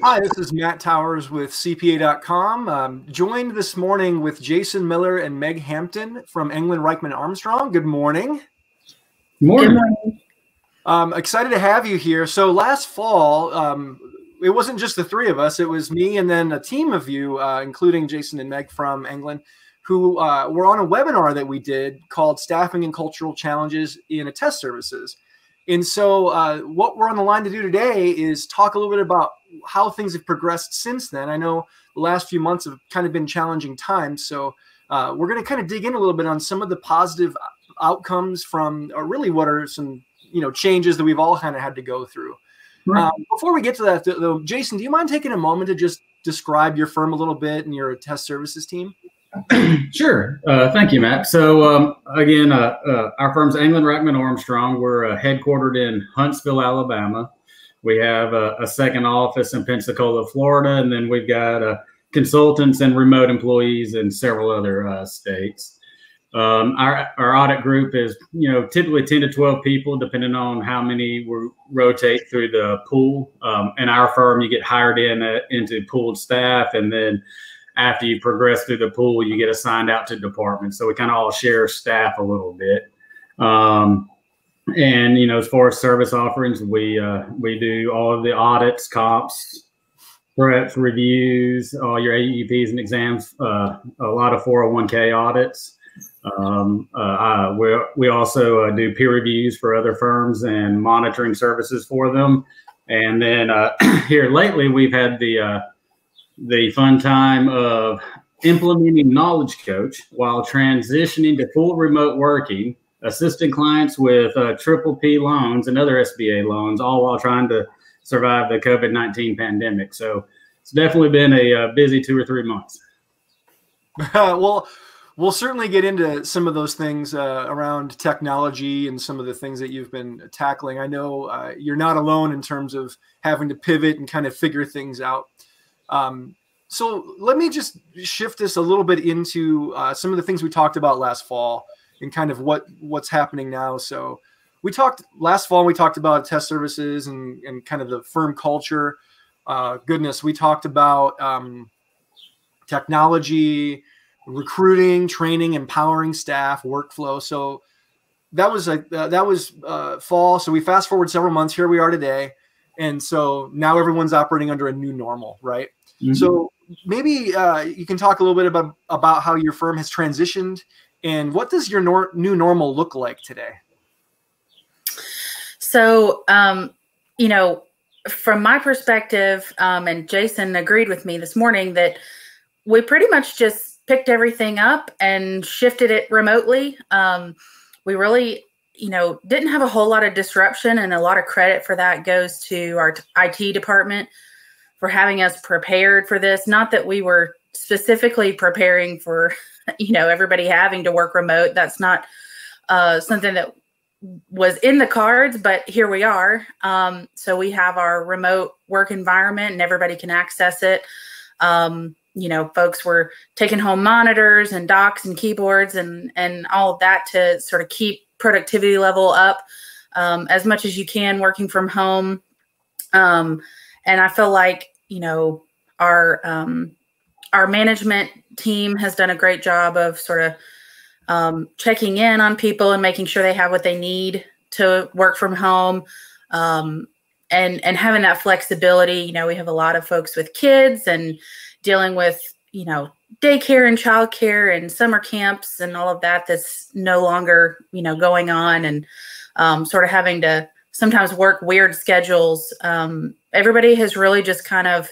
Hi, this is Matt Towers with CPA.com. Joined this morning with Jason Miller and Meg Hampton from Anglin Reichmann Armstrong. Good morning. Morning. Good morning. Excited to have you here. So last fall, it wasn't just the three of us. It was me and then a team of you, including Jason and Meg from Anglin, who were on a webinar that we did called Staffing and Cultural Challenges in Attest Services. And so what we're on the line to do today is talk a little bit about how things have progressed since then. I know the last few months have kind of been challenging times. So we're going to kind of dig in a little bit on some of the positive outcomes from really what are some changes that we've all kind of had to go through. Right. Before we get to that, though, Jason, do you mind taking a moment to just describe your firm a little bit and your Attest Services team? Sure. Thank you, Matt. So again, our firm's Anglin Reichmann Armstrong. We're headquartered in Huntsville, Alabama. We have a second office in Pensacola, Florida, and then we've got consultants and remote employees in several other states. Our audit group is, typically 10 to 12 people, depending on how many we rotate through the pool. In our firm, you get hired into pooled staff, and then after you progress through the pool, you get assigned out to departments. So we kind of all share staff a little bit. And, as far as service offerings, we do all of the audits, comps, preps, reviews, all your AEPs and exams, a lot of 401k audits. We also do peer reviews for other firms and monitoring services for them. And then here lately, we've had the fun time of implementing Knowledge Coach while transitioning to full remote working, assisting clients with PPP loans and other SBA loans, all while trying to survive the COVID-19 pandemic. So it's definitely been a busy 2 or 3 months. Well, we'll certainly get into some of those things around technology and some of the things that you've been tackling. I know you're not alone in terms of having to pivot and kind of figure things out. So let me just shift this a little bit into some of the things we talked about last fall and kind of what's happening now. So last fall, we talked about Attest Services and kind of the firm culture. We talked about technology, recruiting, training, empowering staff, workflow. So that was fall. So we fast forward several months. Here we are today. And so now everyone's operating under a new normal, right? Mm-hmm. So maybe you can talk a little bit about how your firm has transitioned and what does your new normal look like today? So, from my perspective, and Jason agreed with me this morning that we pretty much just picked everything up and shifted it remotely. We really, didn't have a whole lot of disruption, and a lot of credit for that goes to our IT department for having us prepared for this. Not that we were specifically preparing for, everybody having to work remote. That's not something that was in the cards, but here we are. So we have our remote work environment and everybody can access it. Folks were taking home monitors and docks and keyboards and all of that to sort of keep productivity level up as much as you can working from home. And I feel like, our management team has done a great job of sort of checking in on people and making sure they have what they need to work from home, and having that flexibility. We have a lot of folks with kids and dealing with, daycare and childcare and summer camps and all of that that's no longer, going on, and sort of having to sometimes work weird schedules. Everybody has really just kind of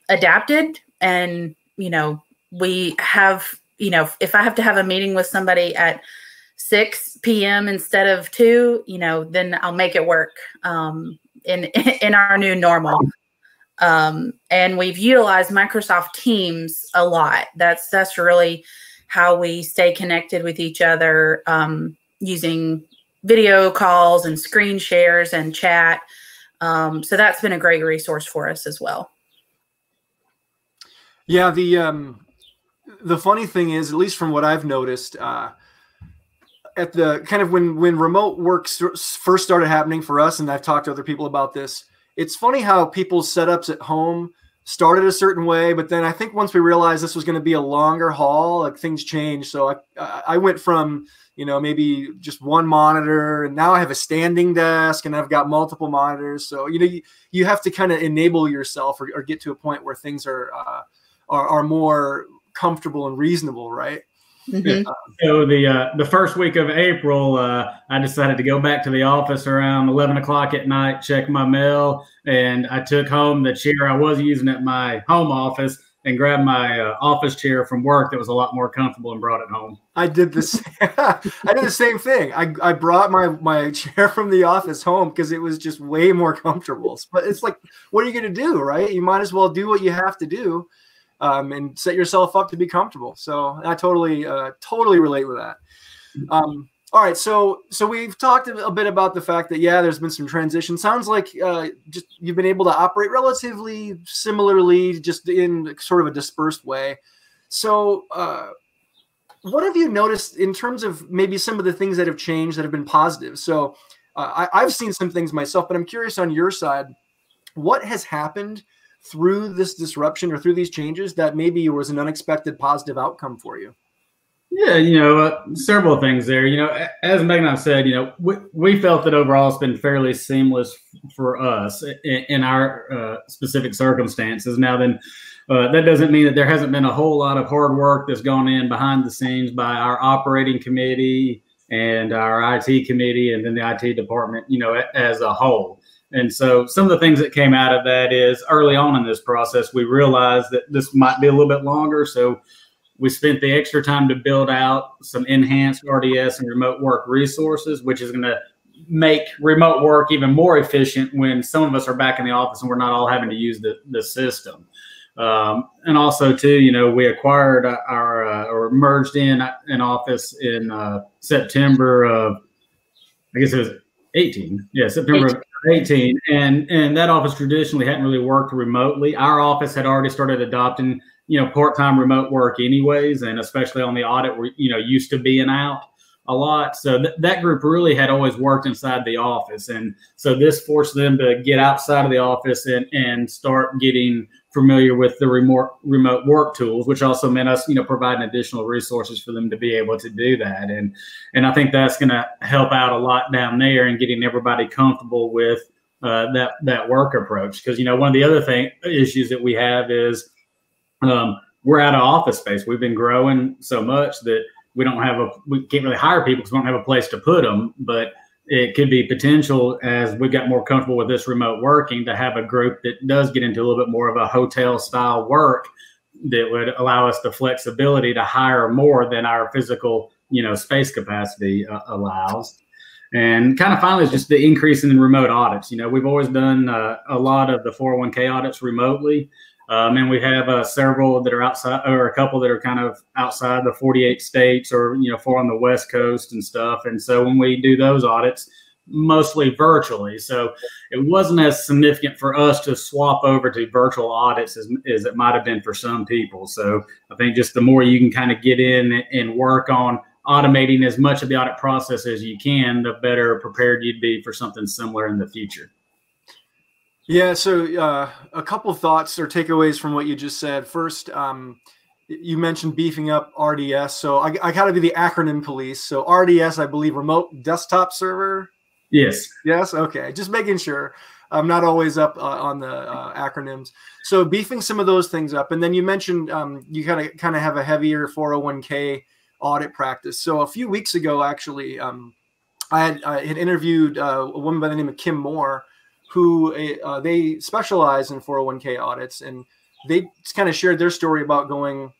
adapted. And, we have, if I have to have a meeting with somebody at 6 p.m. instead of 2, then I'll make it work in our new normal. And we've utilized Microsoft Teams a lot. That's really how we stay connected with each other, using video calls and screen shares and chat. So that's been a great resource for us as well. Yeah, the funny thing is, at least from what I've noticed, at the kind of when remote work first started happening for us, and I've talked to other people about this, it's funny how people's setups at home started a certain way, but then I think once we realized this was going to be a longer haul, like things changed. So I went from, maybe just one monitor, and now I have a standing desk and I've got multiple monitors. So, you have to kind of enable yourself or get to a point where things are more comfortable and reasonable, right? Mm-hmm. So the first week of April, I decided to go back to the office around 11 o'clock at night, check my mail, and I took home the chair I was using at my home office and grabbed my office chair from work that was a lot more comfortable and brought it home. I did the same thing. I brought my chair from the office home because it was just way more comfortable. But it's like, what are you going to do, right? You might as well do what you have to do. And set yourself up to be comfortable. So I totally relate with that. All right. So we've talked a bit about the fact that, there's been some transition. Sounds like just you've been able to operate relatively similarly, just in sort of a dispersed way. So what have you noticed in terms of maybe some of the things that have changed that have been positive? So I've seen some things myself, but I'm curious on your side, what has happened through this disruption or through these changes that maybe was an unexpected positive outcome for you? Yeah, several things there. As Meg and I said, we felt that overall it's been fairly seamless for us in our specific circumstances. Now then, that doesn't mean that there hasn't been a whole lot of hard work that's gone in behind the scenes by our operating committee and our IT committee and then the IT department, as a whole. And so some of the things that came out of that is early on in this process, we realized that this might be a little bit longer. So we spent the extra time to build out some enhanced RDS and remote work resources, which is going to make remote work even more efficient when some of us are back in the office and we're not all having to use the system. And also, too, we acquired or merged in an office in September of, I guess it was 18. Yeah, September of 18. And that office traditionally hadn't really worked remotely. Our office had already started adopting, part-time remote work anyways, and especially on the audit, we're, used to being out a lot. So that group really had always worked inside the office. And so this forced them to get outside of the office and start getting familiar with the remote work tools, which also meant us, providing additional resources for them to be able to do that. And I think that's going to help out a lot down there and getting everybody comfortable with that work approach. Because, one of the other issues that we have is we're out of office space. We've been growing so much that we can't really hire people because we don't have a place to put them. But it could be potential as we got more comfortable with this remote working to have a group that does get into a little bit more of a hotel style work that would allow us the flexibility to hire more than our physical, space capacity allows. And kind of finally is just the increase in remote audits. We've always done a lot of the 401k audits remotely. And we have several that are outside, or a couple that are kind of outside the 48 states, or 4 on the West Coast and stuff. And so when we do those audits, mostly virtually. So it wasn't as significant for us to swap over to virtual audits as it might have been for some people. So I think just the more you can kind of get in and work on automating as much of the audit process as you can, the better prepared you'd be for something similar in the future. Yeah, so a couple thoughts or takeaways from what you just said. First, you mentioned beefing up RDS. So I got to be the acronym police. So RDS, I believe, remote desktop server. Yes. Yes. Okay. Just making sure. I'm not always up on the acronyms. So beefing some of those things up. And then you mentioned you kind of have a heavier 401k audit practice. So a few weeks ago, actually, I had interviewed a woman by the name of Kim Moore, who they specialize in 401k audits, and they kind of shared their story about going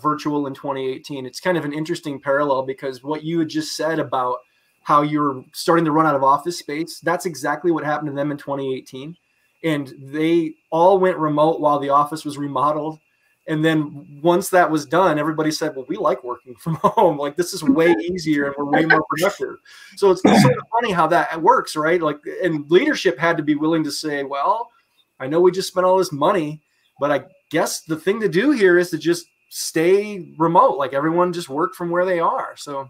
virtual in 2018. It's kind of an interesting parallel because what you had just said about how you're starting to run out of office space, that's exactly what happened to them in 2018. And they all went remote while the office was remodeled. And then once that was done, everybody said, well, we like working from home. Like, this is way easier and we're way more productive. So it's sort of funny how that works, right? Like, and leadership had to be willing to say, well, I know we just spent all this money, but I guess the thing to do here is to just stay remote. Like, everyone just work from where they are. So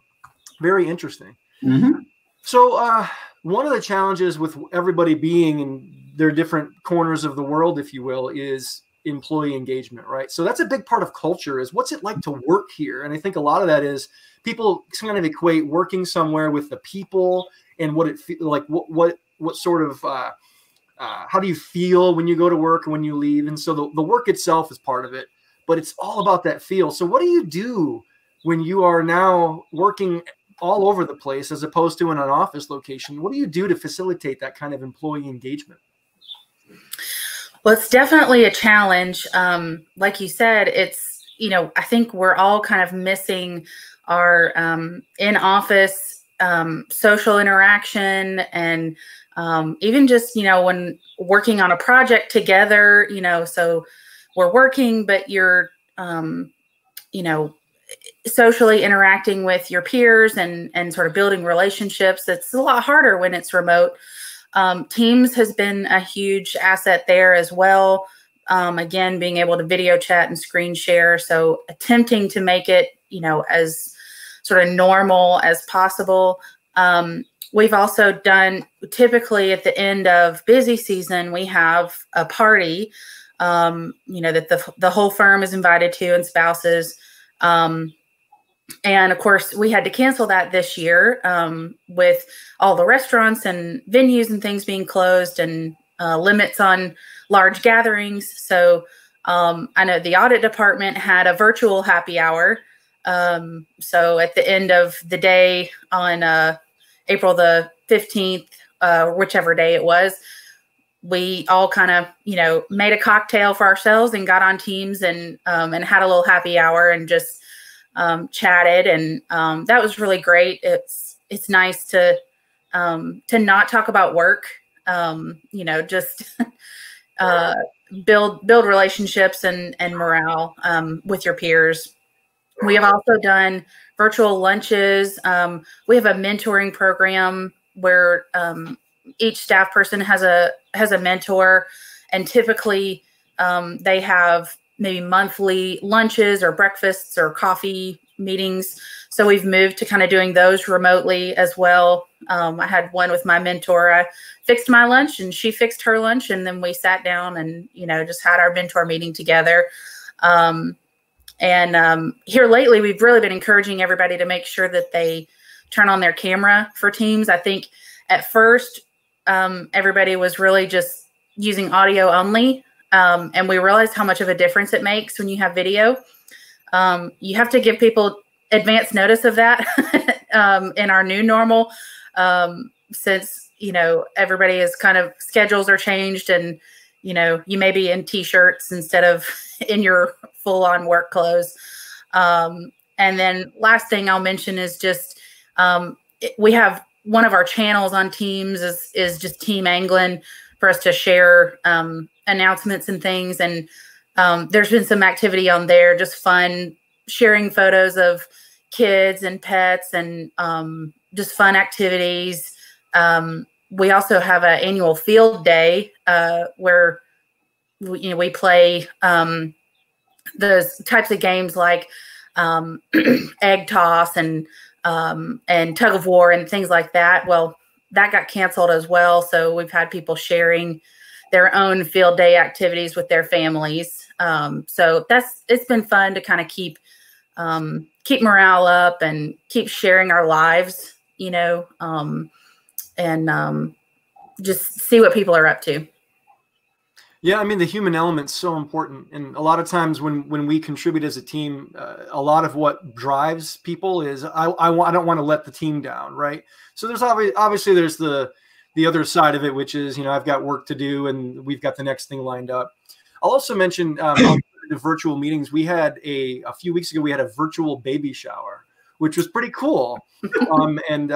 very interesting. Mm-hmm. So one of the challenges with everybody being in their different corners of the world, if you will, is employee engagement, right? So that's a big part of culture, is what's it like to work here? And I think a lot of that is people kind of equate working somewhere with the people and what it like, what sort of, how do you feel when you go to work and when you leave? And so the work itself is part of it, but it's all about that feel. So what do you do when you are now working all over the place as opposed to in an office location? What do you do to facilitate that kind of employee engagement? Well, it's definitely a challenge. Like you said, it's, I think we're all kind of missing our in-office social interaction, and even just, when working on a project together, so we're working, but you're, socially interacting with your peers and sort of building relationships. It's a lot harder when it's remote. Teams has been a huge asset there as well. Again, being able to video chat and screen share. So attempting to make it, as sort of normal as possible. We've also done, typically at the end of busy season, we have a party, that the whole firm is invited to, and spouses. And of course, we had to cancel that this year with all the restaurants and venues and things being closed, and limits on large gatherings. So I know the audit department had a virtual happy hour. So at the end of the day on April the 15th, whichever day it was, we all kind of, made a cocktail for ourselves and got on Teams and had a little happy hour and just chatted, and that was really great. It's nice to not talk about work, just build relationships and morale with your peers. We have also done virtual lunches. We have a mentoring program where each staff person has a mentor, and typically they have maybe monthly lunches or breakfasts or coffee meetings. So we've moved to kind of doing those remotely as well. I had one with my mentor. I fixed my lunch and she fixed her lunch, and then we sat down and, just had our mentor meeting together. And here lately, we've really been encouraging everybody to make sure that they turn on their camera for Teams. I think at first, everybody was really just using audio only. And we realized how much of a difference it makes when you have video. You have to give people advance notice of that in our new normal, since, everybody is kind of, schedules are changed, and, you may be in T-shirts instead of in your full-on work clothes. And then last thing I'll mention is just we have one of our channels on Teams is just Team Anglin, for us to share announcements and things. And there's been some activity on there, just fun, sharing photos of kids and pets, and just fun activities. We also have an annual field day where we play those types of games like egg toss and tug of war and things like that. Well, that got canceled as well. So we've had people sharing their own field day activities with their families. So it's been fun to kind of keep morale up and keep sharing our lives, and just see what people are up to. Yeah, I mean, the human element's so important. And a lot of times when we contribute as a team, a lot of what drives people is I don't want to let the team down, right? So there's obviously there's the other side of it, which is, I've got work to do and we've got the next thing lined up. I'll also mention the virtual meetings. We had a few weeks ago, we had a virtual baby shower, which was pretty cool. And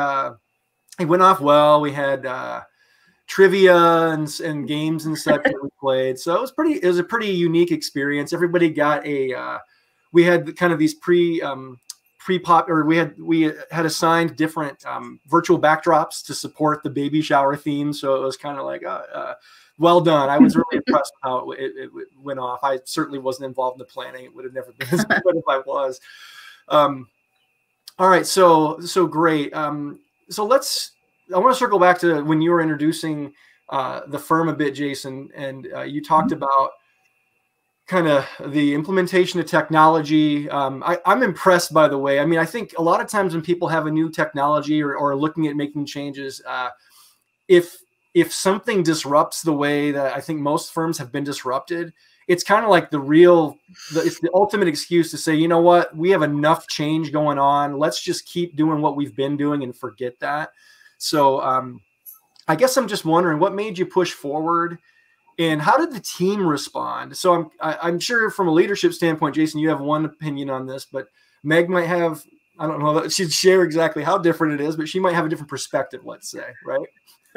it went off well. We had trivia and games and such that we played. So it was a pretty unique experience. Everybody got we had kind of these we had assigned different virtual backdrops to support the baby shower theme. So it was kind of like, well done. I was really impressed with how it went off. I certainly wasn't involved in the planning. It would have never been as good if I was. All right. So great. I want to circle back to when you were introducing the firm a bit, Jason, and you talked about kind of the implementation of technology. I'm impressed, by the way. I mean, I think a lot of times when people have a new technology or are looking at making changes, if something disrupts the way that I think most firms have been disrupted, it's kind of like it's the ultimate excuse to say, you know what, we have enough change going on. Let's just keep doing what we've been doing and forget that. So I guess I'm just wondering, what made you push forward? And how did the team respond? So I'm sure from a leadership standpoint, Jason, you have one opinion on this, but Meg might have, I don't know that she'd share exactly how different it is, but she might have a different perspective, let's say, right?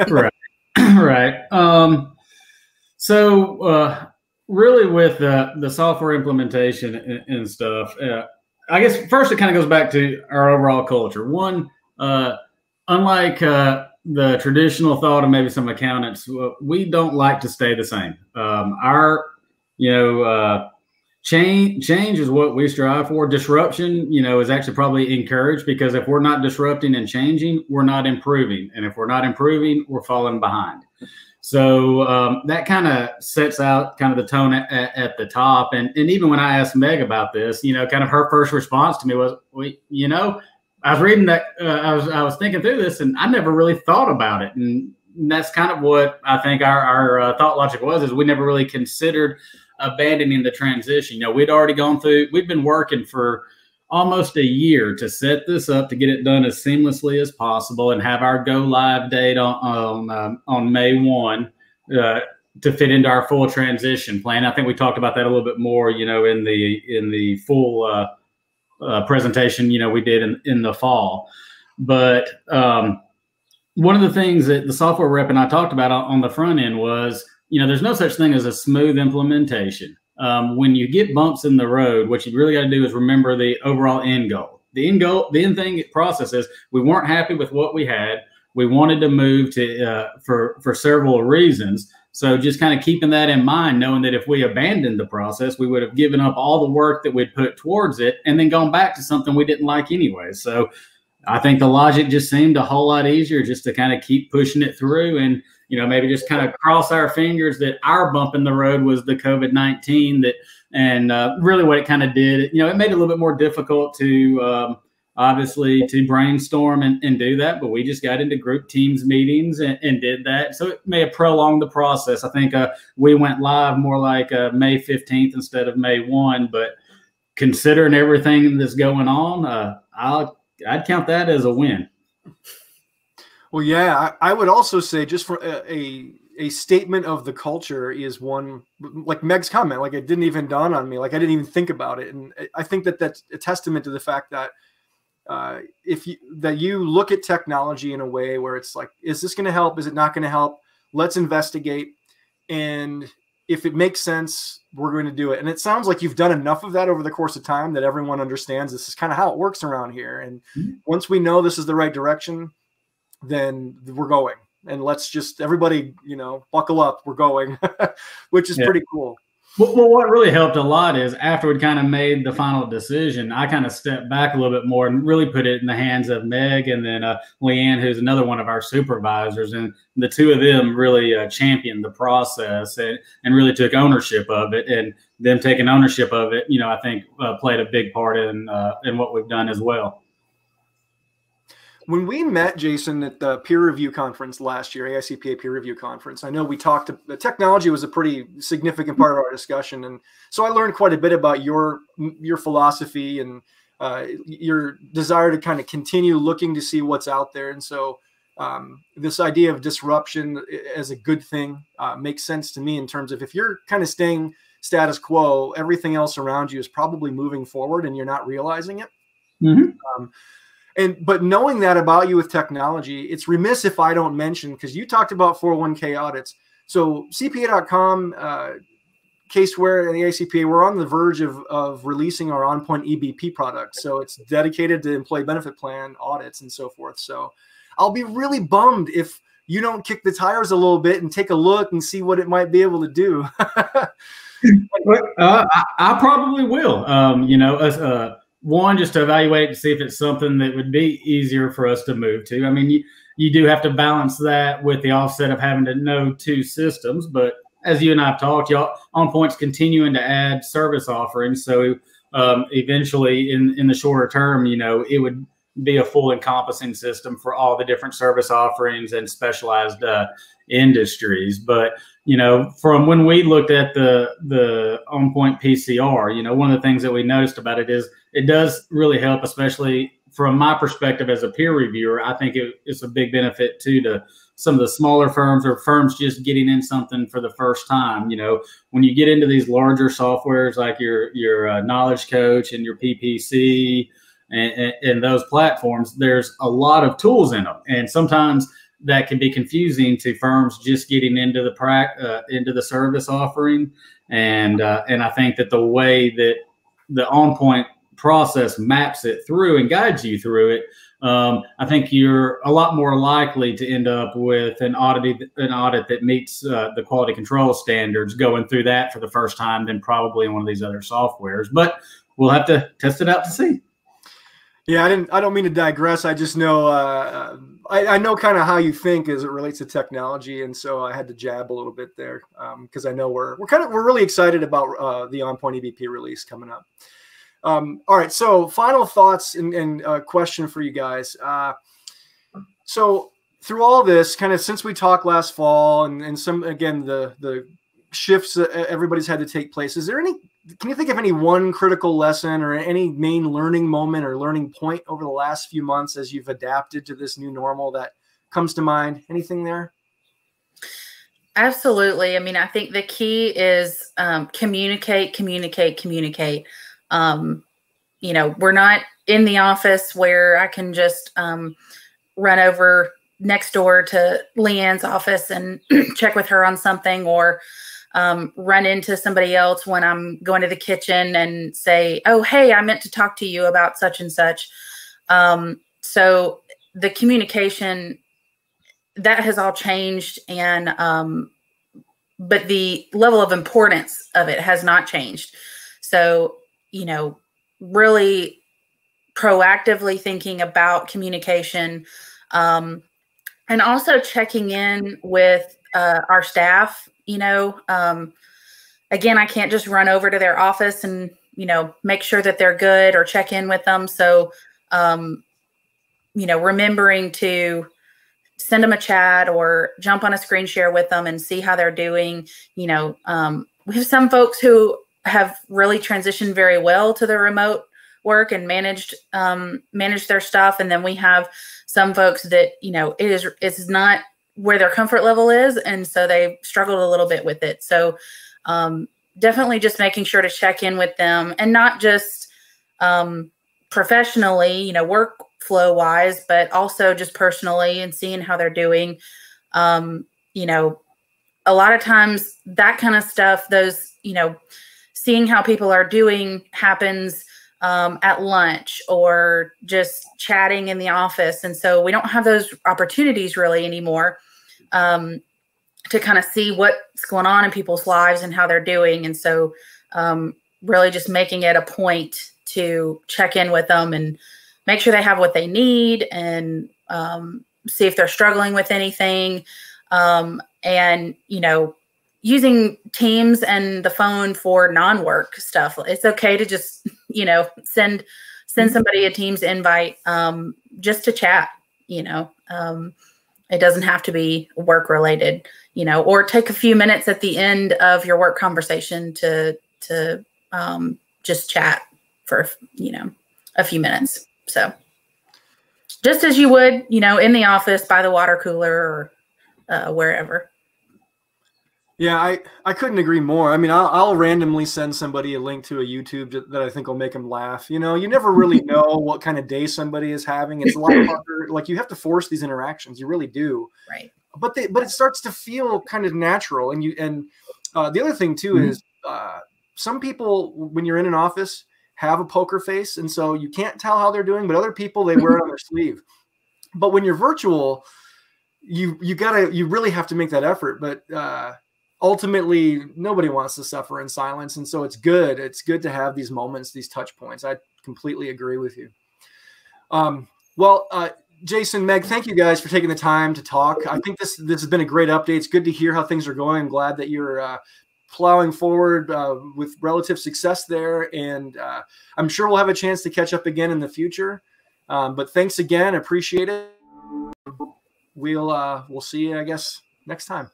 Right. Right. So really with the software implementation and stuff, I guess first it kind of goes back to our overall culture. One, unlike the traditional thought of maybe some accountants, we don't like to stay the same. Change is what we strive for. Disruption, is actually probably encouraged, because if we're not disrupting and changing, we're not improving. And if we're not improving, we're falling behind. So that kind of sets out kind of the tone at the top. And even when I asked Meg about this, kind of her first response to me was, I was reading that, I was thinking through this, and I never really thought about it. And that's kind of what I think our thought logic was, is we never really considered abandoning the transition. We'd already gone through, we'd been working for almost a year to set this up, to get it done as seamlessly as possible and have our go live date on May 1 to fit into our full transition plan. I think we talked about that a little bit more, in the full presentation, we did in the fall. But one of the things that the software rep and I talked about on the front end was, there's no such thing as a smooth implementation. When you get bumps in the road, what you really got to do is remember the overall end goal. The end thing process is, we weren't happy with what we had. We wanted to move to for several reasons. So just kind of keeping that in mind, knowing that if we abandoned the process, we would have given up all the work that we'd put towards it and then gone back to something we didn't like anyway. So I think the logic just seemed a whole lot easier, just to kind of keep pushing it through, and maybe just kind of cross our fingers that our bump in the road was the COVID-19 and really what it kind of did, it made it a little bit more difficult to obviously to brainstorm and do that, but we just got into group teams meetings and did that. So it may have prolonged the process. I think we went live more like May 15th instead of May 1, but considering everything that's going on, I'd count that as a win. Well, yeah, I would also say, just for a statement of the culture is one, like Meg's comment, like it didn't even dawn on me, like I didn't even think about it. And I think that that's a testament to the fact that you look at technology in a way where it's like, is this going to help? Is it not going to help? Let's investigate. And if it makes sense, we're going to do it. And it sounds like you've done enough of that over the course of time that everyone understands this is kind of how it works around here. And once we know this is the right direction, then we're going. And let's just, everybody, buckle up, we're going, which is pretty cool. Well, what really helped a lot is, after we'd kind of made the final decision, I kind of stepped back a little bit more and really put it in the hands of Meg and then Leanne, who's another one of our supervisors. And the two of them really championed the process and really took ownership of it. And them taking ownership of it, I think played a big part in what we've done as well. When we met, Jason, at the peer review conference last year, AICPA peer review conference, I know we talked, the technology was a pretty significant part of our discussion. And so I learned quite a bit about your philosophy and your desire to kind of continue looking to see what's out there. And so this idea of disruption as a good thing makes sense to me, in terms of, if you're kind of staying status quo, everything else around you is probably moving forward and you're not realizing it. Mm-hmm. But knowing that about you with technology, it's remiss if I don't mention, because you talked about 401k audits. So CPA.com, Caseware, and the AICPA, we're on the verge of releasing our on-point EBP product. So it's dedicated to employee benefit plan audits and so forth. So I'll be really bummed if you don't kick the tires a little bit and take a look and see what it might be able to do. I probably will. One, just to evaluate to see if it's something that would be easier for us to move to. I mean, you do have to balance that with the offset of having to know two systems. But as you and I have talked, OnPoint's continuing to add service offerings. So eventually in the shorter term, it would be a full encompassing system for all the different service offerings and specialized industries. But, from when we looked at the OnPoint PCR, one of the things that we noticed about it is it does really help, especially from my perspective as a peer reviewer. I think it's a big benefit too to some of the smaller firms or firms just getting in something for the first time. When you get into these larger softwares like your Knowledge Coach and your PPC and those platforms, there's a lot of tools in them, and sometimes that can be confusing to firms just getting into the service offering. And I think that the way that the OnPoint process maps it through and guides you through it, I think you're a lot more likely to end up with an audit that meets the quality control standards going through that for the first time than probably in one of these other softwares. But we'll have to test it out to see. Yeah, I don't mean to digress. I just know I know kind of how you think as it relates to technology, and so I had to jab a little bit there because I know we're really excited about the OnPoint EVP release coming up. All right, so final thoughts and question for you guys. So through all this, kind of since we talked last fall, and some again the shifts that everybody's had to take place, can you think of any one critical lesson or any main learning moment or learning point over the last few months as you've adapted to this new normal that comes to mind? Anything there? Absolutely. I mean, I think the key is communicate. We're not in the office where I can just run over next door to Leanne's office and check with her on something, or run into somebody else when I'm going to the kitchen and say, oh, hey, I meant to talk to you about such and such. So the communication, that has all changed, and but the level of importance of it has not changed. So, really proactively thinking about communication, and also checking in with our staff. Again, I can't just run over to their office and, make sure that they're good or check in with them. So, remembering to send them a chat or jump on a screen share with them and see how they're doing. We have some folks who have really transitioned very well to the remote work and managed their stuff. And then we have some folks that, it's not where their comfort level is. And so they've struggled a little bit with it. So definitely just making sure to check in with them, and not just professionally, workflow wise, but also just personally and seeing how they're doing. A lot of times that kind of stuff, those, seeing how people are doing happens at lunch or just chatting in the office. And so we don't have those opportunities really anymore to kind of see what's going on in people's lives and how they're doing. And so really just making it a point to check in with them and make sure they have what they need, and see if they're struggling with anything. And, using Teams and the phone for non-work stuff. It's okay to just, send somebody a Teams invite just to chat, it doesn't have to be work related, or take a few minutes at the end of your work conversation to just chat for, a few minutes. So just as you would, in the office by the water cooler or wherever. Yeah, I couldn't agree more. I mean, I'll randomly send somebody a link to a YouTube that I think will make them laugh. You never really know what kind of day somebody is having. It's a lot harder. Like, you have to force these interactions. You really do. Right. But it starts to feel kind of natural. And the other thing too is some people, when you're in an office, have a poker face, and so you can't tell how they're doing. But other people, they wear it on their sleeve. But when you're virtual, you really have to make that effort. But ultimately, nobody wants to suffer in silence. And so it's good. It's good to have these moments, these touch points. I completely agree with you. Jason, Meg, thank you guys for taking the time to talk. I think this has been a great update. It's good to hear how things are going. I'm glad that you're plowing forward with relative success there, and I'm sure we'll have a chance to catch up again in the future. But thanks again, appreciate it. We'll see you, I guess, next time.